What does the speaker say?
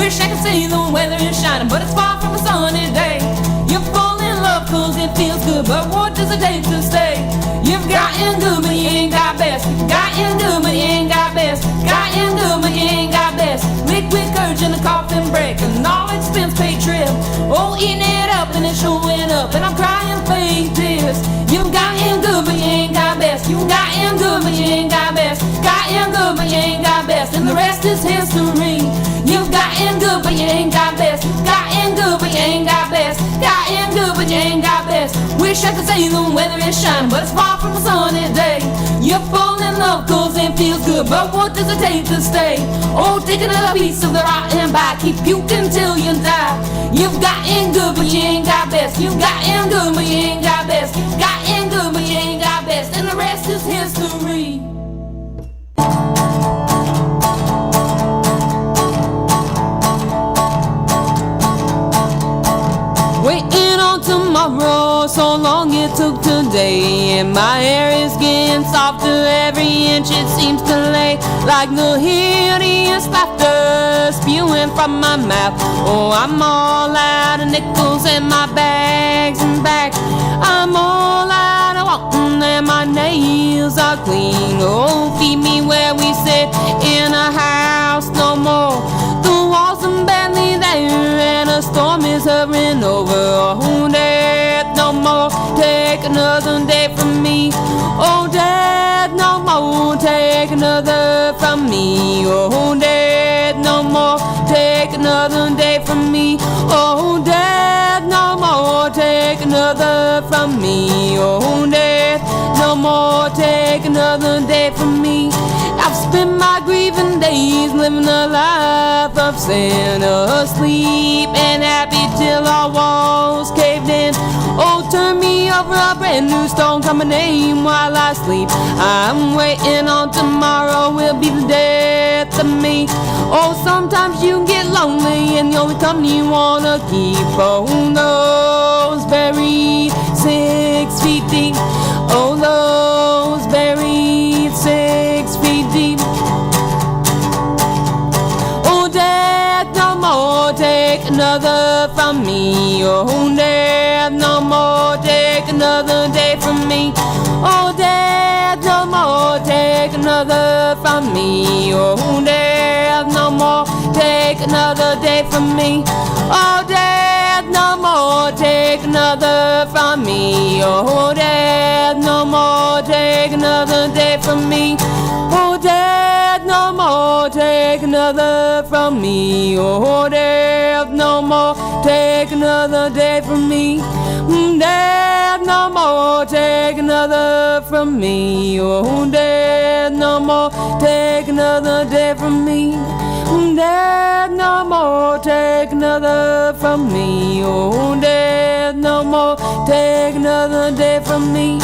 Wish I could say the weather is shining, but it's far from a sunny day. You fall in love cause it feels good, but what does it take to stay? You've gotten good, but you ain't got best. Gotten good, but you ain't got best. Gotten good, but you ain't got best. Liquid courage and a coffin break, and all expense paid trip. Oh, eating it up and it's showing up, and I'm crying fake tears. You've gotten good, but you ain't got best. You've gotten good, but you ain't got best. Gotten good, but you ain't got best, and the rest is history. You've gotten good, but you ain't got best. Gotten good, but you ain't got best. Gotten good, but you ain't got best. Wish I could say the weather is shining, but it's far from a sunny day. You fall in love cause it feels good, but what does it take to stay? Oh, take another piece of the rotten pie, keep puking till you die. You've gotten good, but you ain't got best. You've gotten good, but you ain't got best. Gotten good, but you ain't got best, and the rest is history. Waiting on tomorrow, so long it took today. And my hair is getting softer every inch it seems to lay. Like the hideous laughter spewing from my mouth. Oh, I'm all out of nickels and my bags and back. I'm all out of walking and my nails are clean. Oh, feed me where we sit in a house no more. The walls are barely there and a storm is hovering over. Oh, Dad, no more, take another day from me. Oh, Dad, no more, take another from me. Oh, Dad, no more, take another day from me. Oh, Dad, no more, take another from me. Oh, Dad, no more, take another day from me. I've spent my grieving days living a life of sin, asleep and happy till our walls caved in. Oh, turn me over a brand new stone, come my name while I sleep. I'm waiting on tomorrow will be the death of me. Oh, sometimes you get lonely and the only company you wanna keep. Oh, those buried 6 feet deep. Oh, those buried 6 feet deep. Oh, Dad, no more, take another from me. Oh, Dad, no more, take another day from me. Oh, Dad, no more, take another from me. Oh, Dad, no more, take another day from me. Oh, Dad, no more, take another from me. Oh, Dad, no more, take another day from me. Oh, Dad, no more, take another from me. Oh, Dad, no more, take another day from me. Dad, no more, take another from me. Oh, Dad, no more, take another day from me. Dad, no more, take another from me. Oh, Dad, no more, take another day from me.